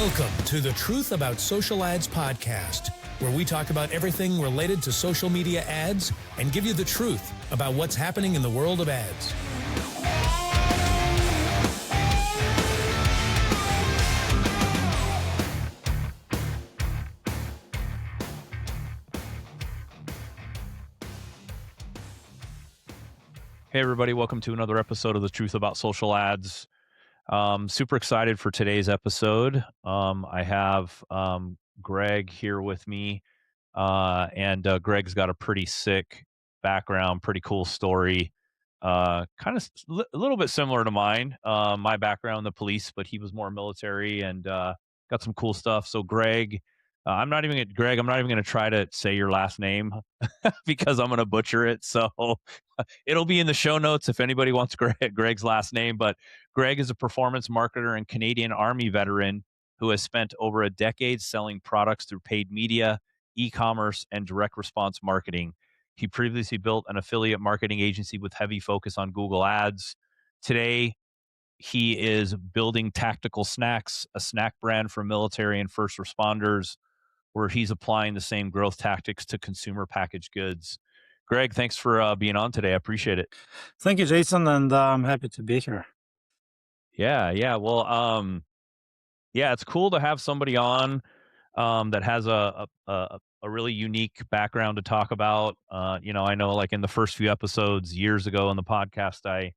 Welcome to the Truth About Social Ads podcast, where we talk about everything related to social media ads and give you the truth about what's happening in the world of ads. Hey everybody, welcome to another episode of the Truth About Social Ads. Super excited for today's episode. I have Greg here with me, and Greg's got a pretty sick background, pretty cool story, kind of a little bit similar to mine. My background, the police, but he was more military and got some cool stuff. So Greg, I'm not even going to try to say your last name because I'm going to butcher it. So it'll be in the show notes if anybody wants Greg's last name. But Greg is a performance marketer and Canadian Army veteran who has spent over a decade selling products through paid media, e-commerce, and direct response marketing. He previously built an affiliate marketing agency with heavy focus on Google Ads. Today, he is building Tactical Snacks, a snack brand for military and first responders, where he's applying the same growth tactics to consumer packaged goods. Greg, thanks for being on today. I appreciate it. Thank you, Jason, and I'm happy to be here. Yeah. Well, it's cool to have somebody on that has a really unique background to talk about. I know like in the first few episodes years ago in the podcast, I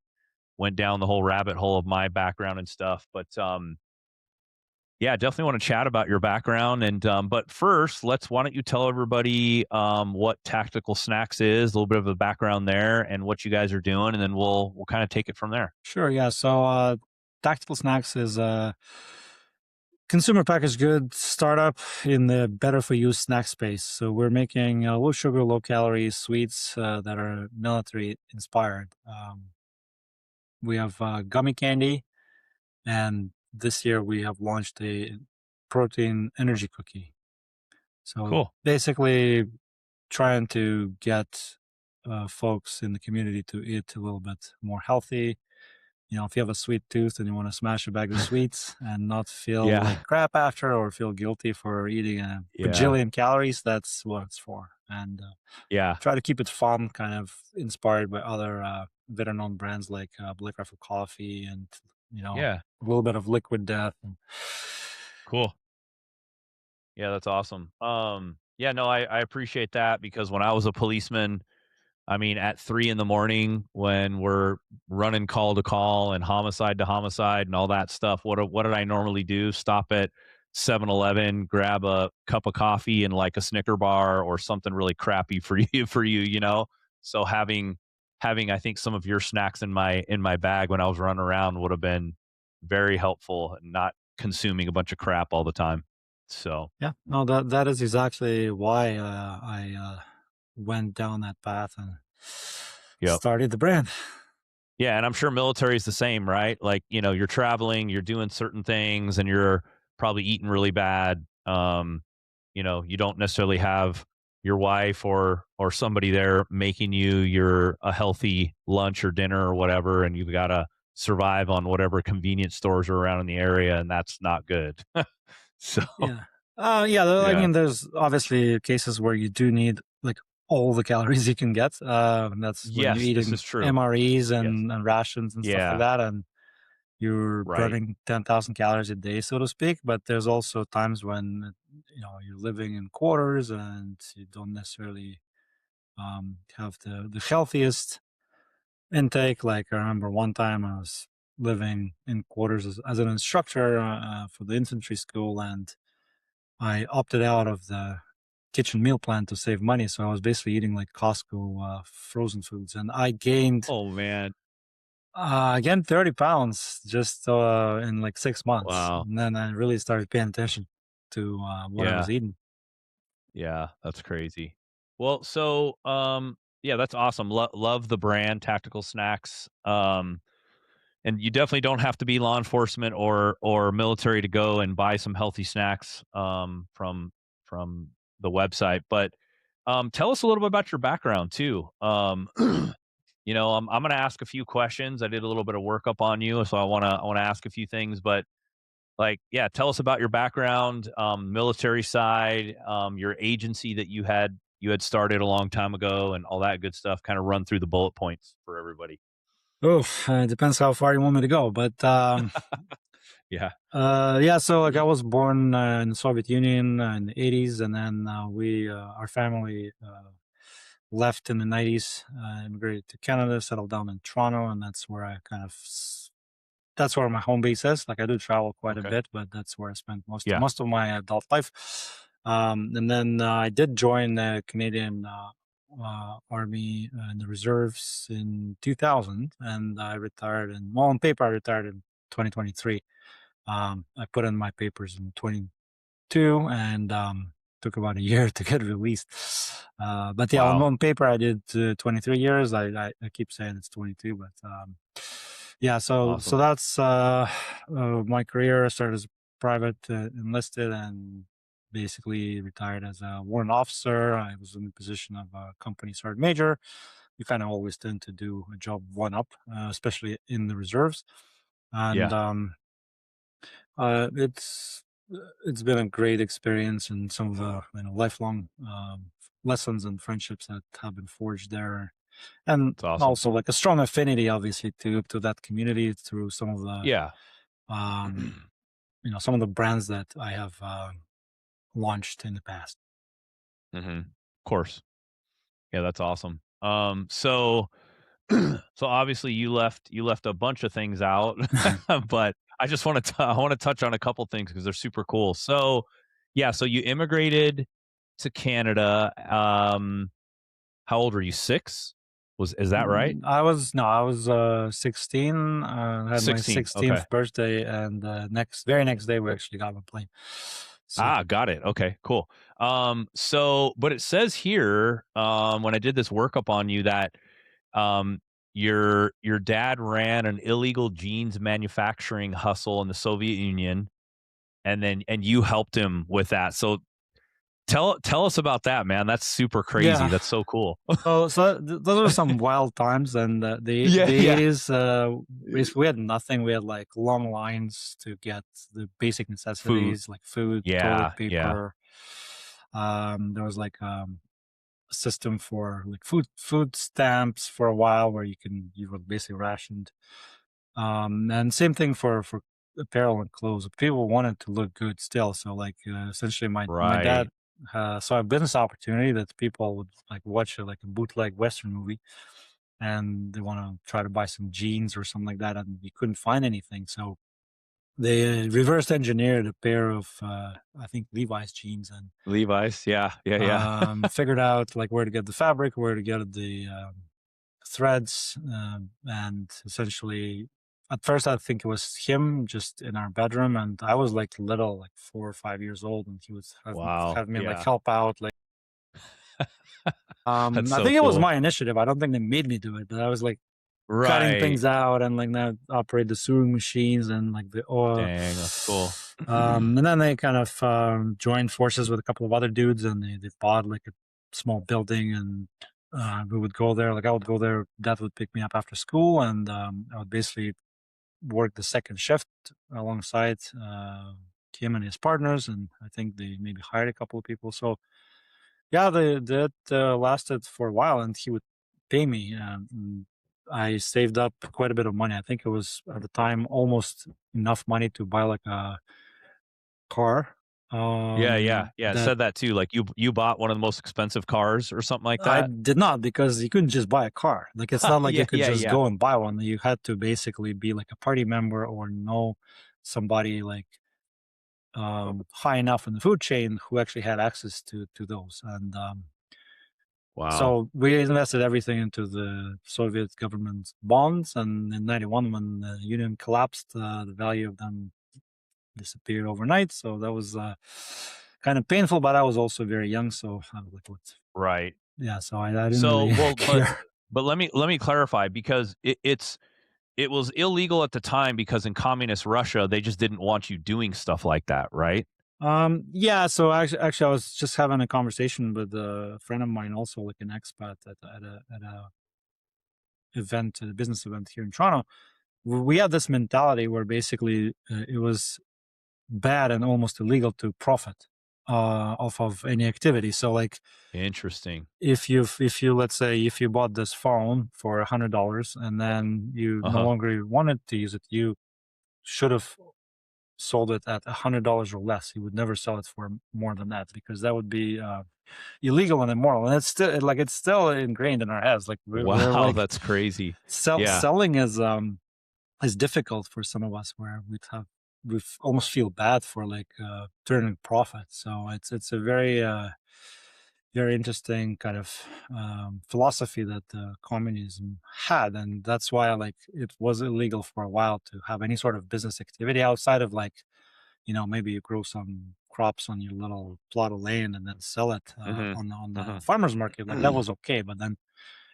went down the whole rabbit hole of my background and stuff. But definitely want to chat about your background. And but first, why don't you tell everybody what Tactical Snacks is, a little bit of a background there, and what you guys are doing, and then we'll kind of take it from there. Sure, yeah. So Tactical Snacks is a consumer packaged goods startup in the better for you snack space. So we're making low sugar, low calorie sweets that are military inspired. We have gummy candy, and this year we have launched a protein energy cookie. So Cool. Basically trying to get folks in the community to eat a little bit more healthy. If you have a sweet tooth and you want to smash a bag of sweets and not feel like crap after or feel guilty for eating a bajillion calories, that's what it's for. And try to keep it fun, kind of inspired by other better known brands like Black Rifle Coffee and, a little bit of Liquid Death. Cool. Yeah, that's awesome. I appreciate that because when I was a policeman, I mean, at 3 a.m. when we're running call to call and homicide to homicide and all that stuff, what did I normally do? Stop at 7-Eleven, grab a cup of coffee and like a Snicker bar or something really crappy for you. So having I think some of your snacks in my bag when I was running around would have been very helpful and not consuming a bunch of crap all the time. So that is exactly why I went down that path and started the brand. Yeah, and I'm sure military is the same, right? Like, you're traveling, you're doing certain things, and you're probably eating really bad. You don't necessarily have your wife or somebody there making you a healthy lunch or dinner or whatever, and you've got to survive on whatever convenience stores are around in the area, and that's not good. So I mean, there's obviously cases where you do need like all the calories you can get. That's when you're eating MREs and rations and stuff like that, and you're burning 10,000 calories a day, so to speak. But there's also times when you're living in quarters and you don't necessarily have the healthiest intake. Like I remember one time I was living in quarters as an instructor for the infantry school, and I opted out of the kitchen meal plan to save money. So I was basically eating like Costco frozen foods, and I gained 30 pounds just in like 6 months. Wow. And then I really started paying attention to what I was eating. Yeah, that's crazy. Well, so that's awesome. Love the brand Tactical Snacks. And you definitely don't have to be law enforcement or military to go and buy some healthy snacks from the website. But tell us a little bit about your background too. I'm going to ask a few questions. I did a little bit of workup on you, so I want to ask a few things. But like, yeah, tell us about your background, military side, your agency that you had started a long time ago, and all that good stuff. Kind of run through the bullet points for everybody. Oh, it depends how far you want me to go, but yeah. Yeah. So like I was born in the Soviet Union in the 80s, and then our family left in the 90s, immigrated to Canada, settled down in Toronto, and that's where I that's where my home base is. Like I do travel quite a bit, but that's where I spent most of my adult life. And then I did join the Canadian Army in the reserves in 2000, and I retired. On paper, I retired in 2023. I put in my papers in 22, and took about a year to get released. But yeah, on paper, I did 23 years. I keep saying it's 22, but yeah. So that's my career. I started as private enlisted, and basically retired as a warrant officer. I was in the position of a company sergeant major. You kind of always tend to do a job one up, especially in the reserves. And it's been a great experience, and some of the lifelong lessons and friendships that have been forged there, and also like a strong affinity, obviously, to that community through some of the some of the brands that I have launched in the past. Of course, yeah, that's awesome. So obviously you left a bunch of things out, but I just want to touch on a couple things because they're super cool. So yeah, so you immigrated to Canada. How old were you? 6? Is that right? I was 16. I had 16, my 16th birthday, and very next day we actually got on a plane. So. Got it. Okay, cool. So but it says here, when I did this workup on you, that your dad ran an illegal jeans manufacturing hustle in the Soviet Union, and you helped him with that. So tell us about that, man. That's super crazy. Yeah. That's so cool. So those are some wild times, and the 80s, basically we had nothing. We had like long lines to get the basic necessities like food, toilet paper. There was like a system for like food stamps for a while where you were basically rationed. And same thing for apparel and clothes. People wanted to look good still, so like essentially my dad saw a business opportunity that people would like watch like a bootleg Western movie, and they want to try to buy some jeans or something like that, and you couldn't find anything, so they reverse engineered a pair of I think Levi's jeans, and figured out like where to get the fabric, where to get the threads, and essentially at first I think it was him just in our bedroom, and I was like little, like 4 or 5 years old, and he would have me like help out, like I think it was my initiative. I don't think they made me do it, but I was like cutting things out and like now operate the sewing machines and like the Dang, that's cool. And then they kind of joined forces with a couple of other dudes, and they bought like a small building, and we would go there. Like I would go there, Dad would pick me up after school, and I would basically work the second shift alongside him and his partners, and I think they maybe hired a couple of people. So yeah, that lasted for a while, and he would pay me. I saved up quite a bit of money. I think it was at the time almost enough money to buy like a car. It said that too. Like you bought one of the most expensive cars or something like that. I did not, because you couldn't just buy a car. Like it's not like you could just go and buy one. You had to basically be like a party member or know somebody like high enough in the food chain who actually had access to those. And so we invested everything into the Soviet government bonds, and in 91, when the union collapsed, the value of them disappeared overnight. So that was kind of painful, but I was also very young, so I was like, right. Yeah, so I didn't really care. But let me clarify, because it was illegal at the time because in communist Russia they just didn't want you doing stuff like that, right? Yeah. So actually, I was just having a conversation with a friend of mine, also like an expat at a event, a business event here in Toronto. We had this mentality where basically it was bad and almost illegal to profit off of any activity. So like, interesting. If you let's say if you bought this phone for $100 and then you no longer wanted to use it, you should have sold it at $100 or less. You would never sell it for more than that, because that would be illegal and immoral. And it's still ingrained in our heads. Like we're like, that's crazy. Selling is difficult for some of us, where we almost feel bad for like turning profit. So it's a very very interesting kind of philosophy that communism had, and that's why like it was illegal for a while to have any sort of business activity outside of like, maybe you grow some crops on your little plot of land and then sell it on the farmer's market. Like that was okay, but then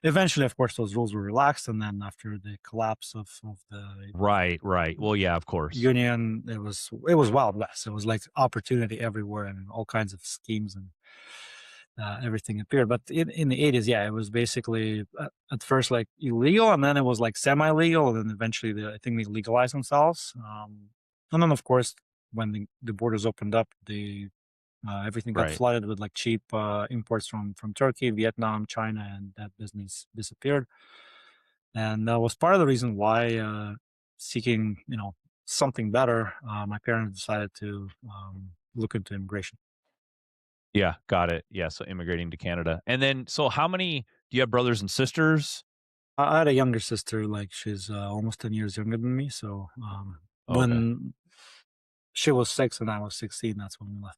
eventually, of course, those rules were relaxed, and then after the collapse of the right. Well, yeah, of course, union, it was Wild West. It was like opportunity everywhere and all kinds of schemes and everything appeared. But in the 80s, yeah, it was basically at first like illegal, and then it was like semi-legal, and then eventually I think they legalized themselves. And then, of course, when the borders opened up, everything got flooded with like cheap imports from Turkey, Vietnam, China, and that business disappeared. And that was part of the reason why, seeking something better, my parents decided to look into immigration. Yeah, got it. Yeah, so immigrating to Canada. And then, so how many, do you have brothers and sisters? I had a younger sister, like she's almost 10 years younger than me. So when she was 6 and I was 16, that's when we left.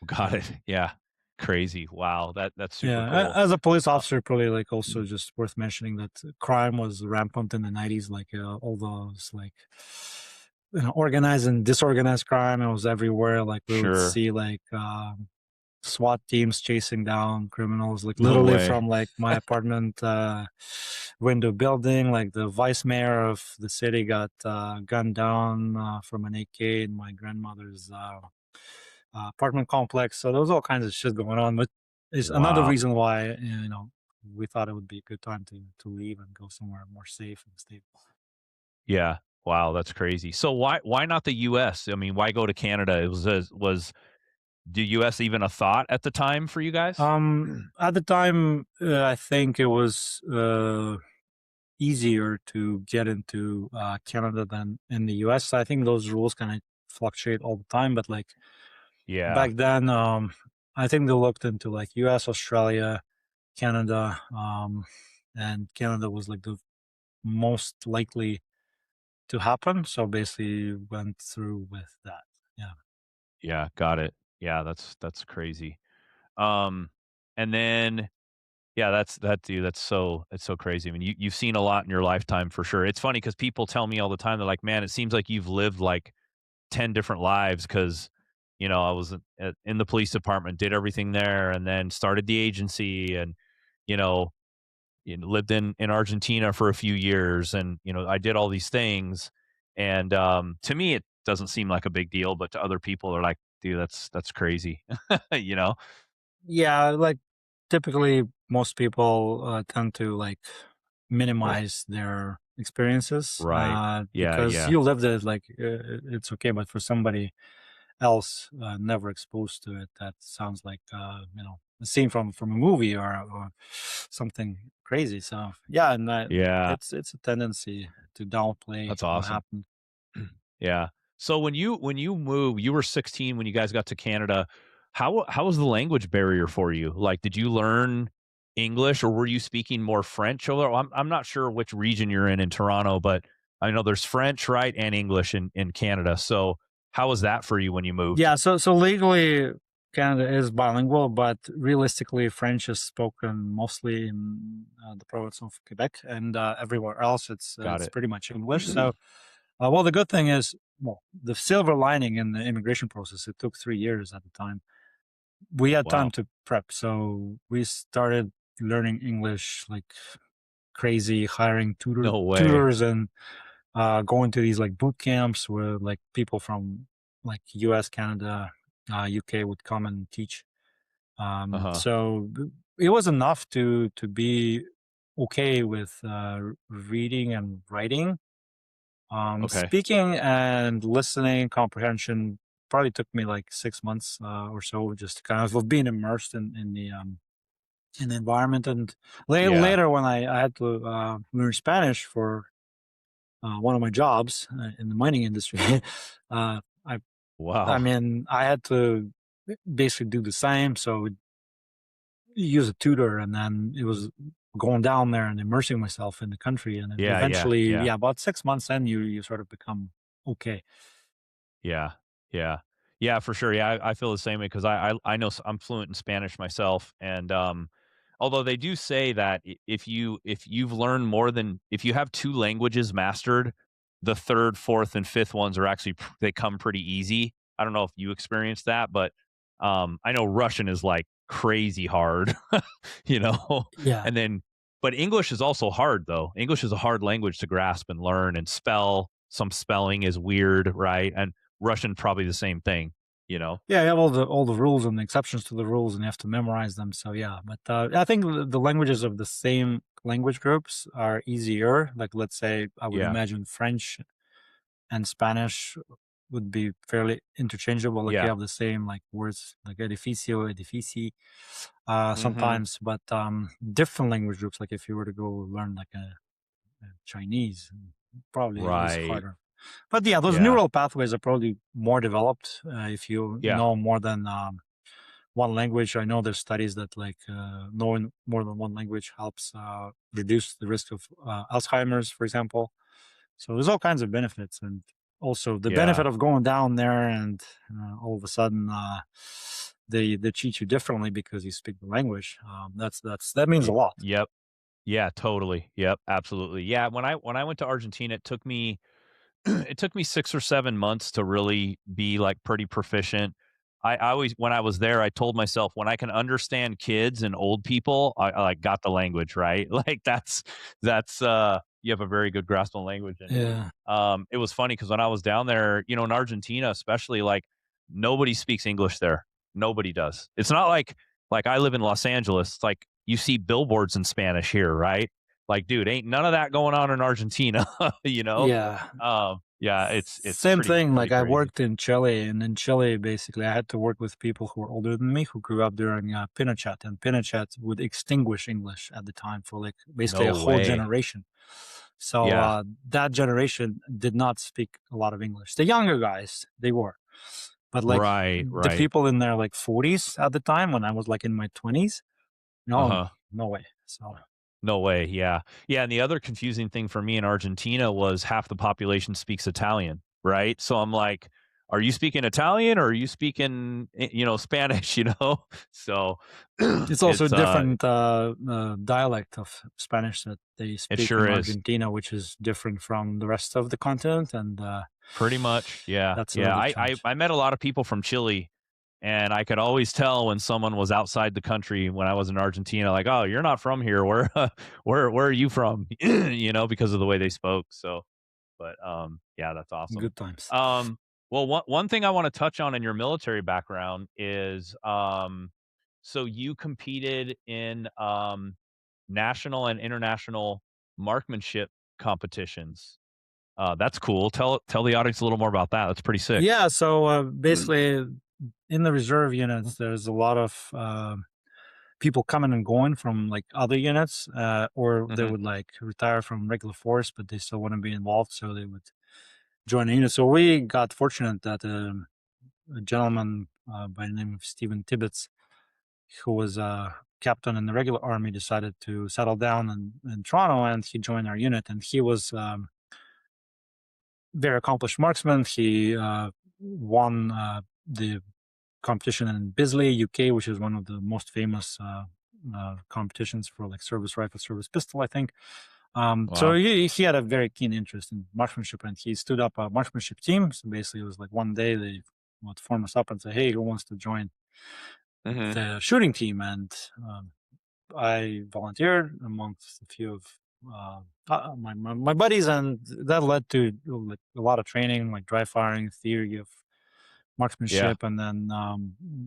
Got it. Yeah. Crazy. Wow. That's super cool. As a police officer, probably like also just worth mentioning that crime was rampant in the 90s, like all those like organized and disorganized crime. It was everywhere. Like we would see like SWAT teams chasing down criminals, like literally from like my apartment window building. Like the vice mayor of the city got gunned down from an AK in my grandmother's apartment complex. So there was all kinds of shit going on, but it's another reason why we thought it would be a good time to leave and go somewhere more safe and stable. Yeah. Wow, that's crazy. So why not the U.S.? I mean, why go to Canada? It was the U.S. even a thought at the time for you guys? At the time, I think it was easier to get into Canada than in the U.S. I think those rules kind of fluctuate all the time, but like back then, I think they looked into like U.S., Australia, Canada, and Canada was like the most likely to happen. So basically, went through with that. Yeah. Yeah, got it. Yeah, that's crazy. And then, yeah, dude, it's so crazy. I mean, you've seen a lot in your lifetime for sure. It's funny because people tell me all the time, they're like, man, it seems like you've lived like 10 different lives, because, I was in the police department, did everything there, and then started the agency, and, lived in Argentina for a few years, and, I did all these things. And to me, it doesn't seem like a big deal, but to other people, they're like, dude, that's crazy. Yeah, like typically most people tend to like minimize their experiences, because you lived it, like it's okay. But for somebody else never exposed to it, that sounds like a scene from a movie or something crazy. So yeah, and it's a tendency to downplay what happened. Yeah. So when you moved, you were 16 when you guys got to Canada. How was the language barrier for you? Like, did you learn English, or were you speaking more French? Or I'm not sure which region you're in Toronto, but I know there's French, right, and English in Canada. So how was that for you when you moved? Yeah. So legally, Canada is bilingual, but realistically, French is spoken mostly in the province of Quebec, and everywhere else, it's pretty much English. So, well, the good thing is, the silver lining in the immigration process, it took 3 years at the time. We had time to prep, so we started learning English like crazy, hiring tutors and going to these like boot camps where like people from like US, Canada, UK would come and teach. So it was enough to be okay with reading and writing. Speaking and listening comprehension probably took me like 6 months or so, just kind of being immersed in the environment. And later when I had to learn Spanish for one of my jobs in the mining industry, I mean, I had to basically do the same. So use a tutor, and then it was going down there and immersing myself in the country. And eventually, about 6 months in, you sort of become okay. Yeah, for sure. Yeah, I feel the same way because I know I'm fluent in Spanish myself, and although they do say that if you've learned if you have 2 languages mastered, the third, fourth, and fifth ones are actually they come pretty easy. I don't know if you experienced that, but I know Russian is like crazy hard, Yeah. And then, but English is also hard though. English is a hard language to grasp and learn and spell. Some spelling is weird, right? And Russian probably the same thing, Yeah, you have all the rules and the exceptions to the rules, and you have to memorize them. So yeah, but I think the languages of the same language groups are easier. Like, let's say, I would imagine French and Spanish would be fairly interchangeable. Like you have the same like words like edificio, edifici, sometimes, but different language groups. Like if you were to go learn like a Chinese, probably is harder. But yeah, those neural pathways are probably more developed if you know more than one language. I know there's studies that like knowing more than one language helps reduce the risk of Alzheimer's, for example. So there's all kinds of benefits, and also the benefit of going down there and all of a sudden they treat you differently because you speak the language. That means a lot. Yep. Yeah, totally. Yep, absolutely. Yeah, when I went to Argentina, it took me 6 or 7 months to really be like pretty proficient. I always, when I was there, I told myself when I can understand kids and old people, I like got the language right. Like that's you have a very good grasp on language. And it was funny because when I was down there, in Argentina, especially, like nobody speaks English there. Nobody does. It's not like I live in Los Angeles. It's like you see billboards in Spanish here, right? Like, dude, ain't none of that going on in Argentina, Yeah. It's same thing. pretty like I crazy. worked in Chile, and in Chile, basically, I had to work with people who were older than me, who grew up during Pinochet, and Pinochet would extinguish English at the time for like basically a whole generation. So that generation did not speak a lot of English. The younger guys, they were, but like the people in their like 40s at the time, when I was like in my 20s, no way. So. No way. Yeah. And the other confusing thing for me in Argentina was half the population speaks Italian, right? So I'm like, are you speaking Italian or are you speaking, Spanish, So it's also a different dialect of Spanish that they speak in Argentina, which is different from the rest of the continent. And pretty much. Yeah. That's I met a lot of people from Chile. And I could always tell when someone was outside the country when I was in Argentina, like, oh, you're not from here. Where are you from? Because of the way they spoke. So, but that's awesome. Good times. Well, one thing I want to touch on in your military background is, so you competed in national and international marksmanship competitions. That's cool. Tell the audience a little more about that. That's pretty sick. Yeah. So basically, in the reserve units, there's a lot of people coming and going from like other units, or they would like retire from regular force, but they still want to be involved, so they would join a unit. So we got fortunate that a gentleman by the name of Stephen Tibbets, who was a captain in the regular army, decided to settle down in Toronto, and he joined our unit. And he was very accomplished marksman. He won the competition in Bisley, UK, which is one of the most famous competitions for like service rifle, service pistol, I think. Wow. So he had a very keen interest in marksmanship, and he stood up a marksmanship team. So basically, it was like one day they would form us up and say, "Hey, who wants to join the shooting team?" And I volunteered amongst a few of my buddies, and that led to like a lot of training, like dry firing, theory of marksmanship, and then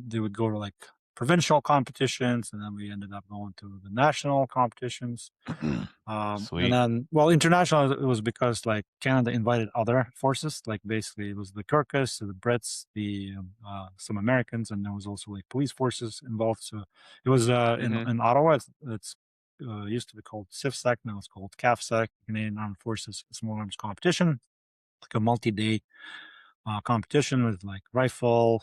they would go to like provincial competitions, and then we ended up going to the national competitions. Sweet. And then, well, international, it was because like Canada invited other forces, like basically it was the Gurkhas, the Brits, some Americans, and there was also like police forces involved. So it was in Ottawa. It's used to be called CIFSEC, now it's called CAFSEC, Canadian Armed Forces Small Arms Competition, like a multi-day competition with like rifle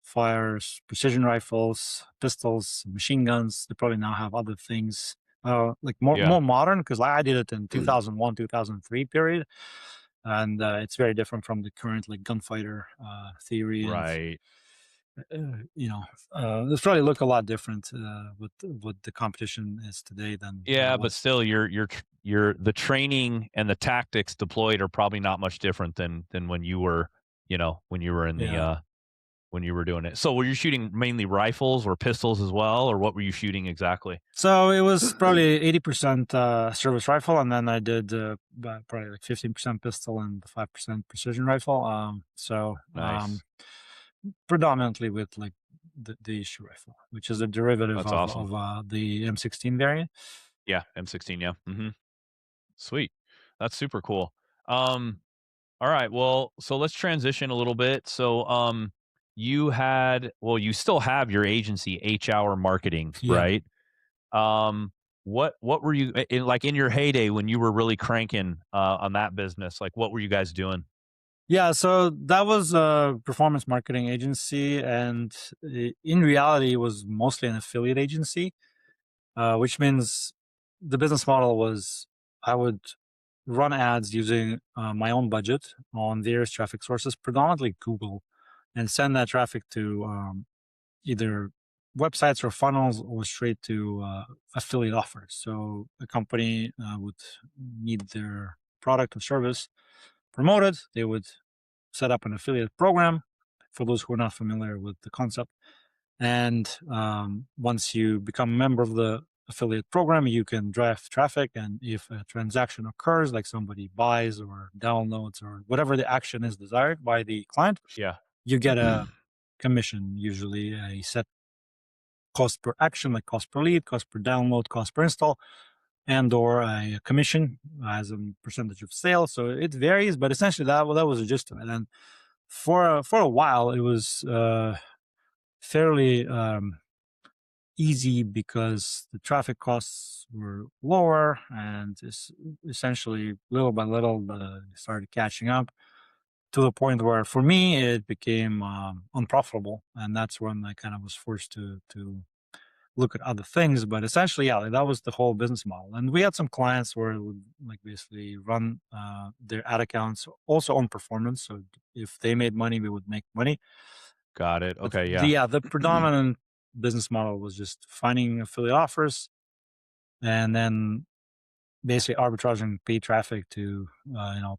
fires, precision rifles, pistols, machine guns. They probably now have other things like more modern, because I did it in 2001 2003 period, and it's very different from the current like gunfighter theory. Right. And, it's probably look a lot different with what the competition is today than but still the training and the tactics deployed are probably not much different than when you were when you were in the when you were doing it. So were you shooting mainly rifles or pistols as well, or what were you shooting exactly? So it was probably 80% service rifle, and then I did probably like 15% pistol and 5% precision rifle. Nice. Predominantly with like the issue rifle, which is a derivative of the M16 variant. Yeah, M16. Yeah. Sweet. That's super cool. All right. Well, so let's transition a little bit. So, you still have your agency, H-Hour Marketing, right? What were you in your heyday when you were really cranking on that business? Like, what were you guys doing? Yeah, so that was a performance marketing agency, and in reality, it was mostly an affiliate agency, which means the business model was I would run ads using my own budget on various traffic sources, predominantly Google, and send that traffic to either websites or funnels or straight to affiliate offers. So a company would need their product or service promoted. They would set up an affiliate program for those who are not familiar with the concept. And once you become a member of the affiliate program, you can drive traffic. And if a transaction occurs, like somebody buys or downloads or whatever the action is desired by the client, you get a commission, usually a set cost per action, like cost per lead, cost per download, cost per install, and or a commission as a percentage of sales. So it varies, but essentially that was the gist of it. And for a while, it was fairly easy because the traffic costs were lower, and essentially little by little they started catching up to the point where for me it became unprofitable, and that's when I kind of was forced to look at other things. But essentially, that was the whole business model. And we had some clients where it would like basically run their ad accounts also on performance. So if they made money, we would make money. Got it. Okay. The predominant business model was just finding affiliate offers and then basically arbitraging paid traffic to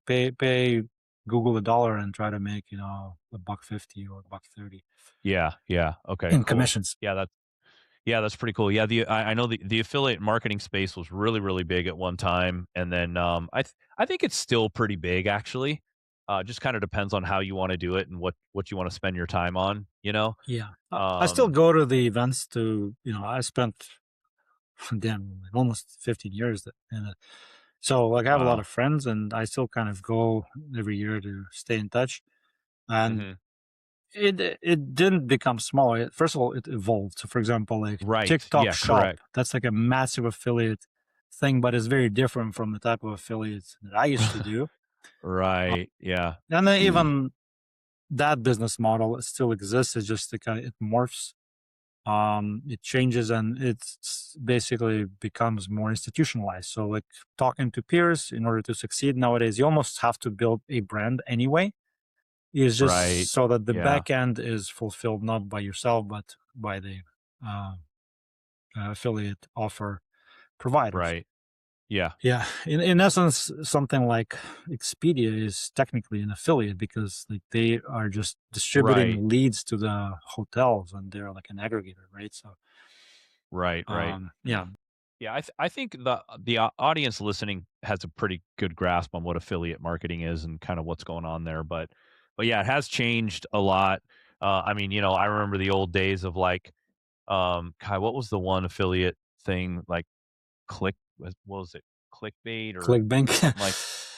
pay Google $1 and try to make $1.50 or $1.30. Yeah. Okay. In commissions. That's pretty cool. Yeah, I know the affiliate marketing space was really, really big at one time, and then I think it's still pretty big actually. Just kind of depends on how you want to do it and what you want to spend your time on. Yeah, I still go to the events. I spent almost 15 years in it. So like I have a lot of friends, and I still kind of go every year to stay in touch. And it didn't become smaller. First of all, it evolved. So for example, like TikTok Shop, correct. That's like a massive affiliate thing, but it's very different from the type of affiliates that I used to do. Right. Yeah. And then even that business model still exists. It's just it morphs. It changes, and it's basically becomes more institutionalized. So like talking to peers in order to succeed nowadays, you almost have to build a brand anyway. Is just so that the back end is fulfilled not by yourself but by the affiliate offer providers. Right. Yeah. Yeah. In essence, something like Expedia is technically an affiliate because like they are just distributing leads to the hotels, and they're like an aggregator, right? So. Right. Yeah. Yeah, I think the audience listening has a pretty good grasp on what affiliate marketing is and kind of what's going on there, but yeah, it has changed a lot. I mean, I remember the old days of like Kai, what was the one affiliate thing like what was it? Clickbait or ClickBank. something like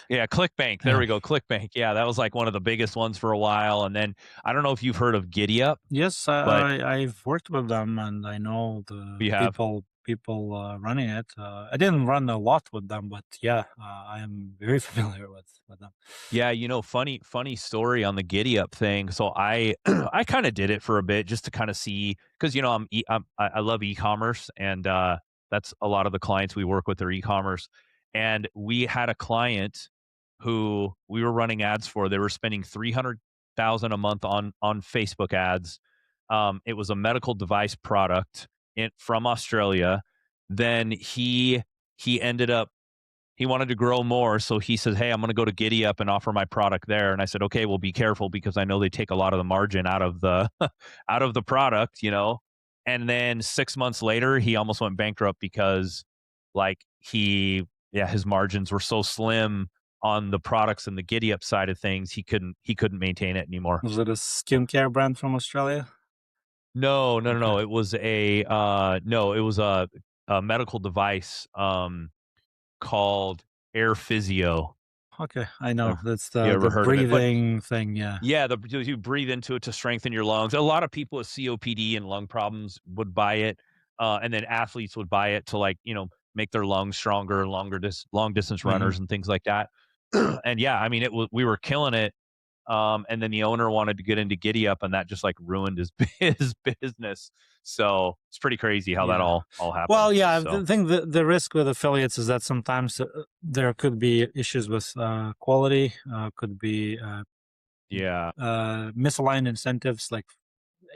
yeah, ClickBank. There we go. ClickBank. Yeah, that was like one of the biggest ones for a while. And then I don't know if you've heard of GiddyUp. Yes, But I've worked with them and I know the you have? people running it. I didn't run a lot with them, but yeah, I am very familiar with them. Yeah, funny story on the Giddy Up thing. So I I kind of did it for a bit just to kind of see because I love e-commerce and that's a lot of the clients we work with are e-commerce. And we had a client who we were running ads for. They were spending 300,000 a month on Facebook ads. It was a medical device product from Australia. Then he ended up he wanted to grow more. So he said, hey, I'm going to go to Giddy Up and offer my product there. And I said, okay, well, be careful because I know they take a lot of the margin out of the out of the product, you know. And then 6 months later, he almost went bankrupt because like his margins were so slim on the products and the Giddy Up side of things, he couldn't maintain it anymore. Was it a skincare brand from Australia? No. It was a medical device called Air Physio. Okay, I know. That's You ever the heard of it? breathing thing, yeah. Yeah, you breathe into it to strengthen your lungs. A lot of people with COPD and lung problems would buy it, and then athletes would buy it to make their lungs stronger, long distance runners and things like that. And yeah, I mean we were killing it. And then the owner wanted to get into Giddy Up, and that just like ruined his his business. So it's pretty crazy how that all happened. Well, yeah, so. I think the risk with affiliates is that sometimes there could be issues with quality, could be misaligned incentives. Like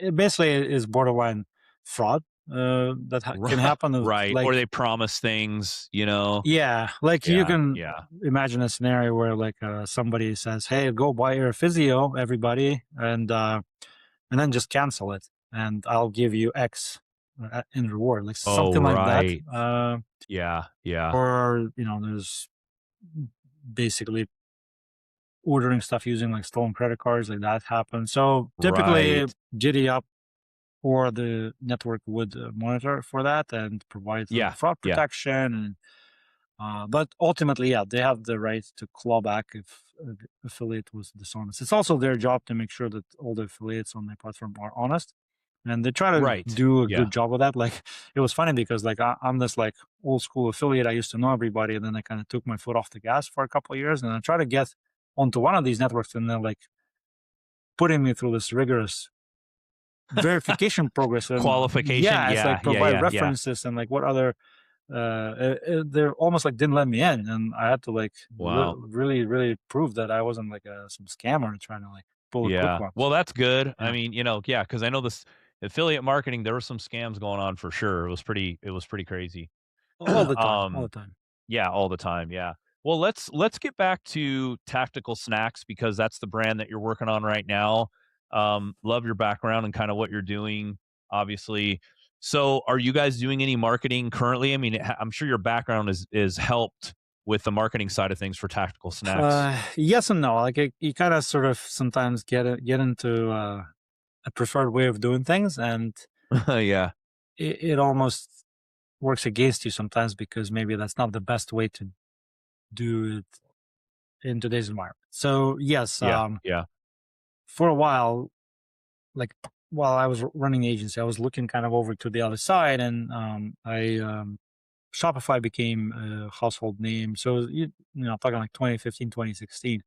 it basically is borderline fraud that can happen. Right, like, or they promise things, you know. Yeah, like you can imagine a scenario where like somebody says, "Hey, go buy your physio, everybody," and then just cancel it, and I'll give you X in reward, like something like that. Yeah. Or there's basically ordering stuff using like stolen credit cards, like that happens. So typically, Giddy Up or the network would monitor for that and provide fraud protection. But ultimately, they have the right to claw back if the affiliate was dishonest. It's also their job to make sure that all the affiliates on their platform are honest, and they try to do a good job of that. Like it was funny because like I'm this like old school affiliate. I used to know everybody, and then I kind of took my foot off the gas for a couple of years, and I tried to get onto one of these networks, and they're like putting me through this rigorous verification progress and qualification. It's like provide references and like what other they're almost like didn't let me in, and I had to like really prove that I wasn't like some scammer trying to like pull a quick one. Well, that's good. I mean, because I know this affiliate marketing, there were some scams going on for sure. It was pretty crazy all the time. Yeah, all the time. Yeah. Well, let's get back to Tactical Snacks because that's the brand that you're working on right now. Love your background and kind of what you're doing, obviously. So, are you guys doing any marketing currently? I mean, I'm sure your background is helped with the marketing side of things for Tactical Snacks. Yes and no. Like you kind of sort of sometimes get into a preferred way of doing things, and it almost works against you sometimes because maybe that's not the best way to do it in today's environment. So yes, for a while, like while I was running the agency, I was looking kind of over to the other side, and Shopify became a household name. So I'm talking like 2015, 2016.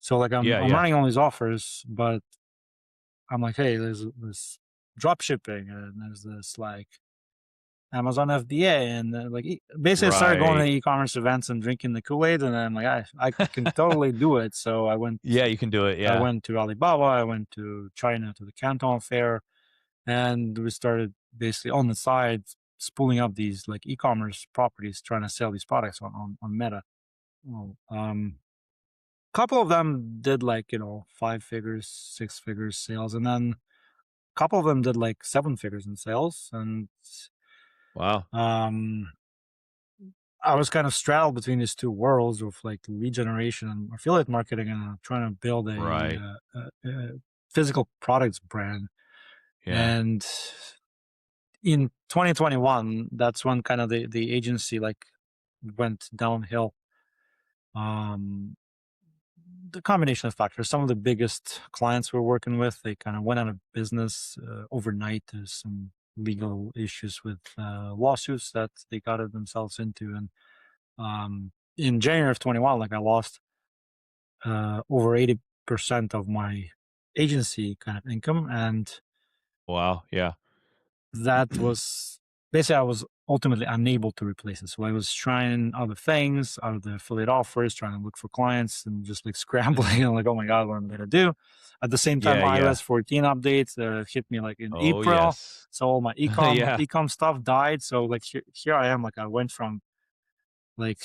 So like I'm running all these offers, but I'm like, hey, there's this drop shipping, and there's this like Amazon FBA, and like basically I started going to e-commerce events and drinking the Kool-Aid, and I'm like, I can totally do it. So I went. Yeah, you can do it. Yeah, I went to Alibaba. I went to China to the Canton Fair, and we started basically on the side spooling up these like e-commerce properties, trying to sell these products on Meta. Well, couple of them did like 5 figures, 6 figures sales, and then a couple of them did like 7 figures in sales, and wow. I was kind of straddled between these two worlds of like lead generation and affiliate marketing, and trying to build a physical products brand. And in 2021, that's when kind of the agency like went downhill. The combination of factors. Some of the biggest clients we're working with, they kind of went out of business overnight. There's some legal issues with lawsuits that they got themselves into, and in January of 21, like I lost over 80% of my agency kind of income, and wow, yeah, that was basically I was ultimately unable to replace it. So I was trying other things, out of the affiliate offers, trying to look for clients, and just like scrambling and like, oh my god, what am I gonna do? At the same time, iOS 14 updates hit me like in April. Yes. So all my ecom stuff died. So like here I am, like I went from like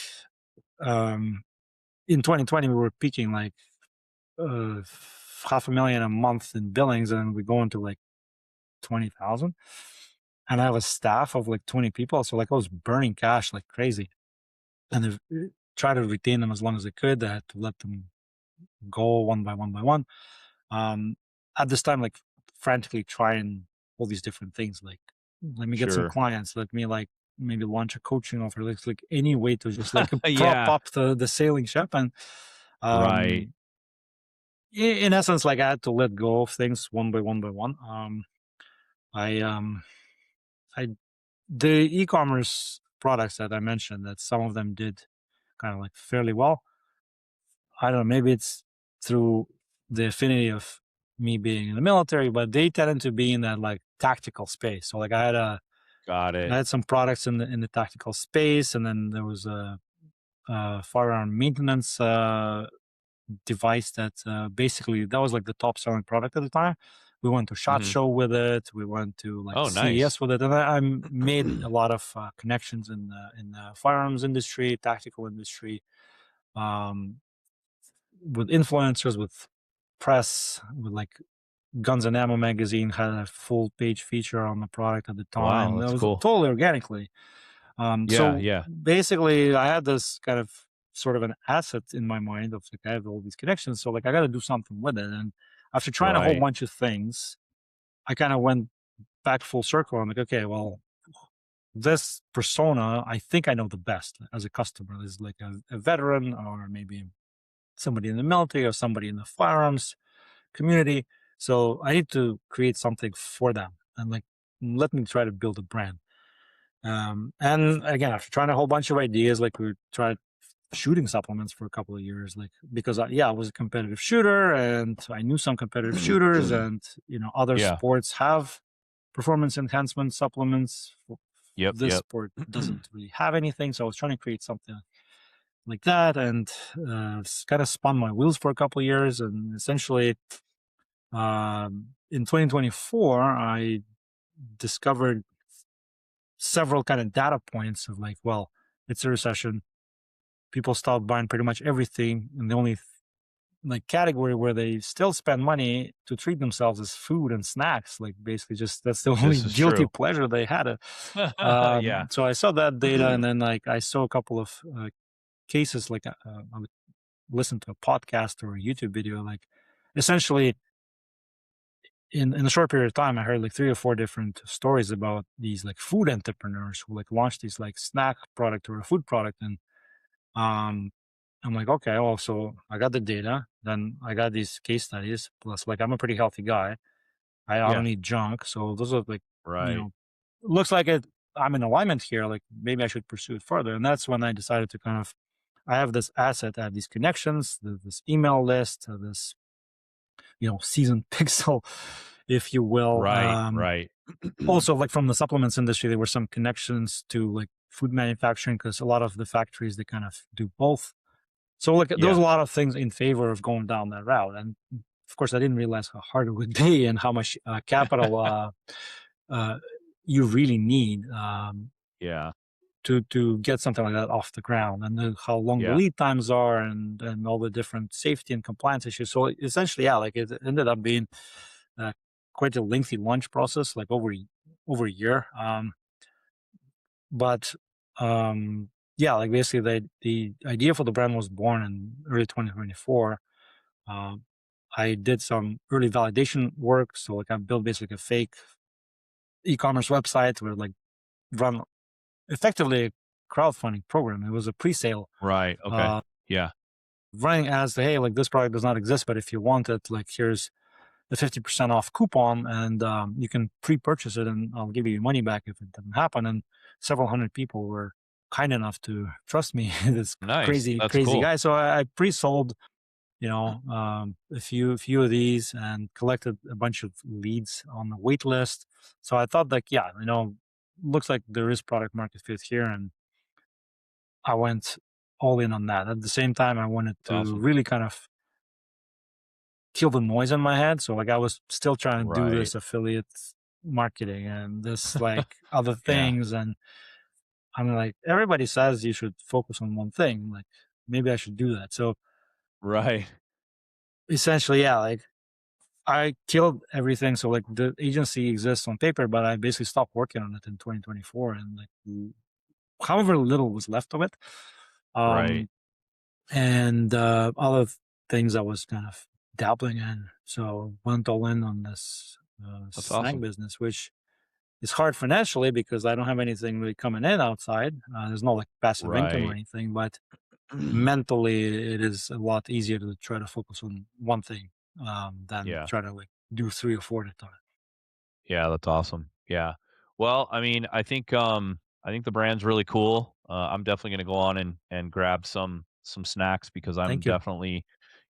in 2020 we were peaking like $500,000 a month in billings, and we go into like 20,000. And I have a staff of like 20 people. So like I was burning cash like crazy, and I tried to retain them as long as I could. I had to let them go one by one. At this time, like frantically trying all these different things, like let me get some clients, let me like maybe launch a coaching offer, like any way to just like prop up the sailing ship. And right. In essence, like I had to let go of things one by one. The e-commerce products that I mentioned, that some of them did kind of like fairly well. I don't know, maybe it's through the affinity of me being in the military, but they tended to be in that like tactical space. So like I had some products in the tactical space, and then there was a firearm maintenance device that basically that was like the top selling product at the time. We went to SHOT Show with it. We went to like CES with it, and I made a lot of connections in the firearms industry, tactical industry, with influencers, with press, with like Guns and Ammo magazine had a full page feature on the product at the time. Wow, that's that was cool. Totally organically. Basically, I had this kind of sort of an asset in my mind of like I have all these connections, so like I got to do something with it. And after trying a whole bunch of things, I kind of went back full circle. I'm like, okay, well, this persona, I think I know the best as a customer. Is like a veteran, or maybe somebody in the military, or somebody in the firearms community. So I need to create something for them, and like let me try to build a brand. And again, after trying a whole bunch of ideas, like we tried shooting supplements for a couple of years, like because I was a competitive shooter, and I knew some competitive shooters, and other sports have performance enhancement supplements. This sport doesn't really have anything, so I was trying to create something like that, and kind of spun my wheels for a couple of years, and essentially in 2024 I discovered several kind of data points of like, well, it's a recession, people stopped buying pretty much everything, and the only like category where they still spend money to treat themselves is food and snacks. Like basically just that's the only guilty pleasure they had. So I saw that data, and then like I saw a couple of cases, like I would listen to a podcast or a YouTube video, like essentially in a short period of time, I heard like 3 or 4 different stories about these like food entrepreneurs who like launched these like snack product or a food product. And I'm like, okay, well, so I got the data, then I got these case studies, plus like I'm a pretty healthy guy. I don't need junk. So those are like, looks like I'm in alignment here. Like maybe I should pursue it further. And that's when I decided to kind of, I have this asset, I have these connections, this email list, this seasoned pixel, if you will. Right. Also, like from the supplements industry, there were some connections to like food manufacturing, because a lot of the factories, they kind of do both. So like there was a lot of things in favor of going down that route. And of course, I didn't realize how hard it would be and how much capital you really need to get something like that off the ground, and how long the lead times are, and all the different safety and compliance issues. So essentially, like it ended up being quite a lengthy launch process, like over a year. Like basically the idea for the brand was born in early 2024. I did some early validation work. So like I built basically a fake e-commerce website where like run effectively a crowdfunding program. It was a pre-sale. Right. Okay. Yeah. Running as the, hey, like this product does not exist, but if you want it, like here's the 50% off coupon, and you can pre-purchase it, and I'll give you your money back if it doesn't happen. And several hundred people were kind enough to trust me. This crazy cool. guy. So I pre-sold, a few of these and collected a bunch of leads on the wait list. So I thought like, looks like there is product market fit here, and I went all in on that. At the same time, I wanted to really kind of kill the noise in my head. So like I was still trying to do this affiliate marketing and this like other things. And I'm like, everybody says you should focus on one thing. Like maybe I should do that. So essentially, like I killed everything. So like the agency exists on paper, but I basically stopped working on it in 2024, and like however little was left of it. And other things I was kind of dabbling in. So went all in on this snack business, which is hard financially because I don't have anything really coming in outside. There's no like passive income or anything, but mentally it is a lot easier to try to focus on one thing than try to like do 3 or 4 at a time. Yeah, that's awesome. Yeah. Well, I mean, I think the brand's really cool. I'm definitely going to go on and grab some snacks because I'm definitely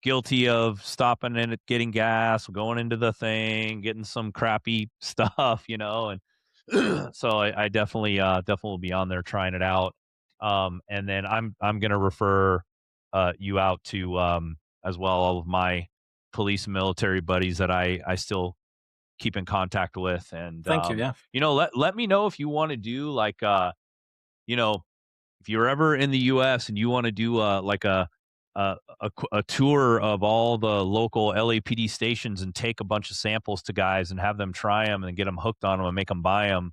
guilty of stopping in at getting gas, going into the thing, getting some crappy stuff, and so I definitely will be on there trying it out. And then I'm going to refer you out to as well all of my police and military buddies that I still keep in contact with. And thank you. Yeah. Let me know if you want to do like if you're ever in the US and you want to do like a tour of all the local LAPD stations and take a bunch of samples to guys and have them try them and get them hooked on them and make them buy them.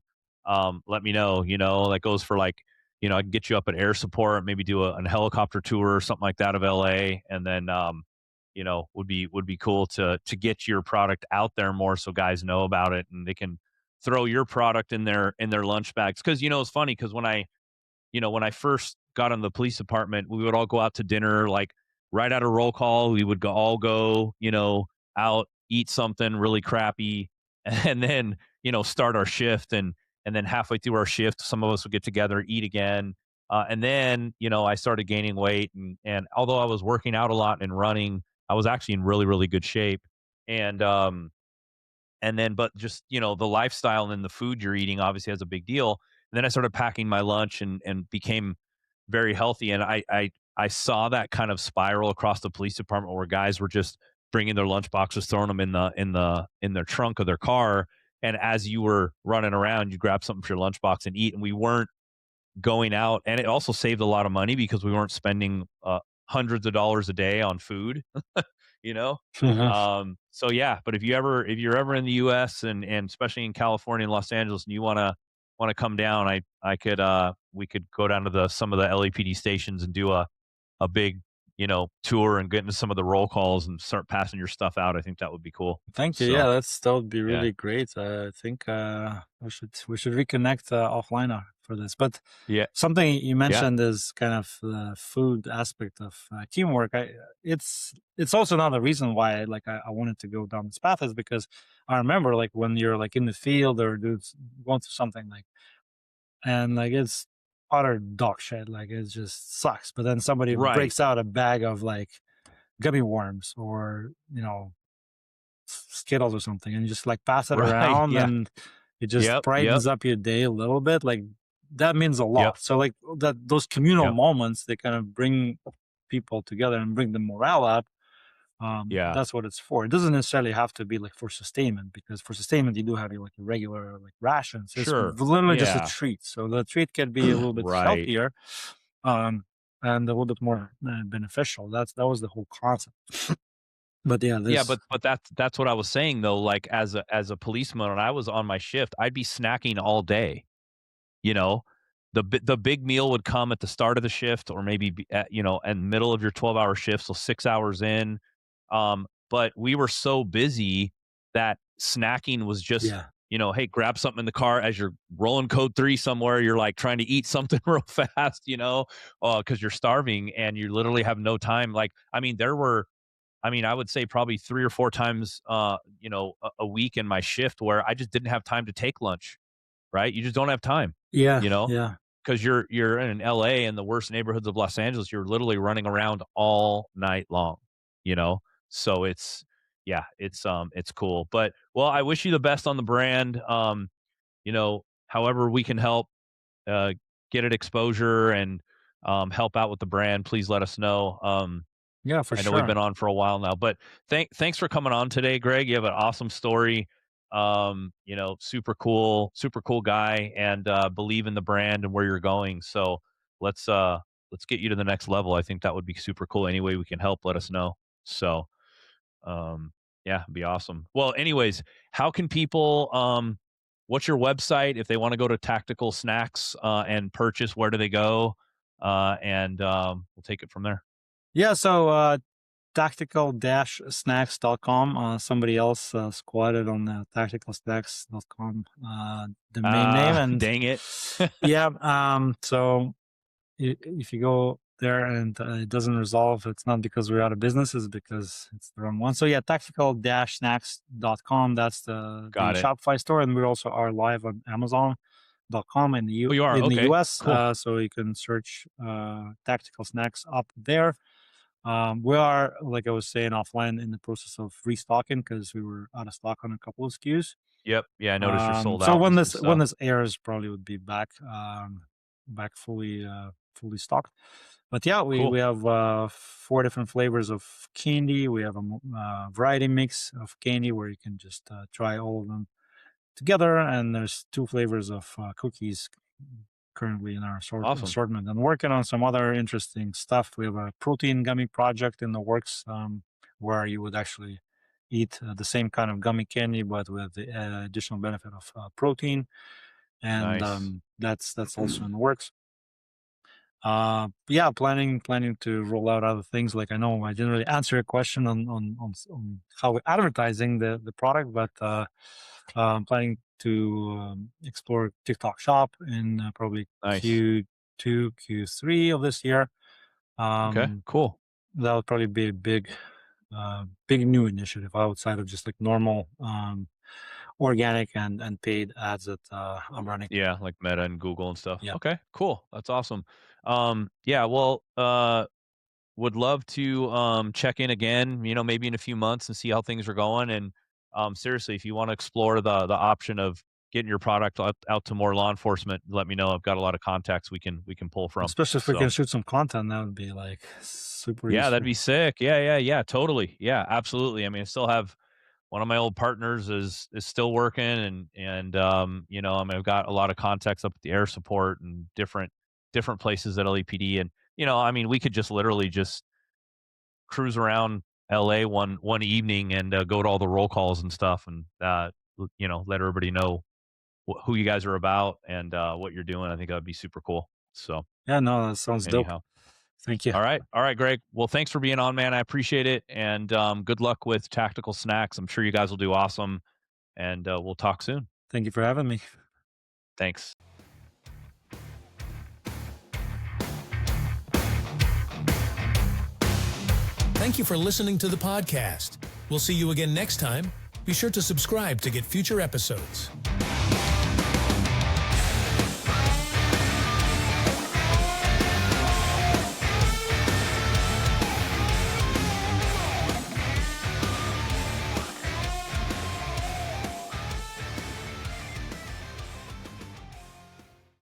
Let me know, that goes for like, I can get you up at air support, maybe do a helicopter tour or something like that of LA. And then, would be cool to get your product out there more so guys know about it and they can throw your product in their lunch bags. Cause it's funny because when I first got on the police department, we would all go out to dinner, like right out of roll call, we would all go, out, eat something really crappy and then, start our shift. And then halfway through our shift, some of us would get together, eat again. And then, I started gaining weight and although I was working out a lot and running, I was actually in really, really good shape. And then, but just, the lifestyle and then the food you're eating obviously has a big deal. And then I started packing my lunch and became very healthy. And I saw that kind of spiral across the police department where guys were just bringing their lunch boxes, throwing them in their trunk of their car. And as you were running around, you grab something for your lunchbox and eat. And we weren't going out. And it also saved a lot of money because we weren't spending hundreds of dollars a day on food. So yeah, but if you're ever in the US and especially in California and Los Angeles and you want to come down, we could go down to some of the LAPD stations and do a big, tour and get into some of the roll calls and start passing your stuff out. I think that would be cool. Thank you. Yeah, that would be really great. I think we should reconnect offline for this. But something you mentioned is kind of the food aspect of teamwork. It's also another reason why I wanted to go down this path is because I remember like when you're like in the field or going through something and it's utter dog shit, like it just sucks. But then somebody breaks out a bag of like gummy worms or Skittles or something and you just like pass it around and it just brightens up your day a little bit. Like that means a lot. So like those communal moments, they kind of bring people together and bring the morale up. That's what it's for. It doesn't necessarily have to be like for sustainment, because for sustainment you do have like a regular like rations. It's literally just a treat. So the treat can be a little bit healthier, and a little bit more beneficial. That was the whole concept. But but that's what I was saying though. Like as a policeman, when I was on my shift, I'd be snacking all day. The big meal would come at the start of the shift, or maybe in middle of your 12-hour shift, so 6 hours in. But we were so busy that snacking was just hey, grab something in the car as you're rolling code 3 somewhere. You're like trying to eat something real fast, because you're starving and you literally have no time. Like, I mean, I would say probably 3 or 4 times, a week in my shift where I just didn't have time to take lunch, right? You just don't have time, Yeah, you know? yeah. Because you're in LA in the worst neighborhoods of Los Angeles. You're literally running around all night long, So it's cool. But well, I wish you the best on the brand. However we can help get it exposure and help out with the brand, please let us know. Yeah, for I know sure. we've been on for a while now, but thanks for coming on today, Greg. You have an awesome story. Super cool guy, and believe in the brand and where you're going. So let's get you to the next level. I think that would be super cool. Any way we can help, let us know. So yeah, it'd be awesome. Well, anyways, how can people what's your website if they want to go to Tactical Snacks and purchase? Where do they go? And we'll take it from there. Yeah, so tactical-snacks.com. Somebody else squatted on tacticalsnacks.com, the main name. And dang it. yeah, so if you go there and it doesn't resolve, it's not because we're out of business, it's because it's the wrong one. So yeah, tactical-snacks.com. That's the Shopify store, and we also are live on Amazon.com in the the US. Cool. So you can search Tactical Snacks up there. We are, like I was saying offline, in the process of restocking because we were out of stock on a couple of SKUs. Yep. Yeah, I noticed you're sold out. So when this airs, probably would be back fully stocked. But yeah, we have 4 different flavors of candy. We have a variety mix of candy where you can just try all of them together, and there's 2 flavors of cookies currently in our assortment, and working on some other interesting stuff. We have a protein gummy project in the works, where you would actually eat the same kind of gummy candy but with the additional benefit of protein, and nice. That's also in the works. Yeah, planning to roll out other things. Like, I know I didn't really answer your question on how we're advertising the product, but I'm planning to explore TikTok Shop in probably Q2, Q3 of this year. Okay, cool. That would probably be a big new initiative outside of just like normal organic and paid ads that I'm running. Yeah, like Meta and Google and stuff. Yeah. Okay, cool. That's awesome. Yeah, well, would love to check in again, maybe in a few months and see how things are going. And seriously, if you want to explore the option of getting your product out to more law enforcement, let me know. I've got a lot of contacts we can pull from. Especially if we can shoot some content, that would be like super useful. Yeah, that'd be sick. Yeah, totally. Yeah, absolutely. I mean, I still have one of my old partners is still working, and I've got a lot of contacts up at the air support and different places at LAPD. And we could just literally just cruise around LA one evening and go to all the roll calls and stuff, and let everybody know who you guys are about and what you're doing. I think that would be super cool. So yeah, no, that sounds dope. Thank you. All right, Greg. Well, thanks for being on, man. I appreciate it, and good luck with Tactical Snacks. I'm sure you guys will do awesome, and we'll talk soon. Thank you for having me. Thanks. Thank you for listening to the podcast. We'll see you again next time. Be sure to subscribe to get future episodes.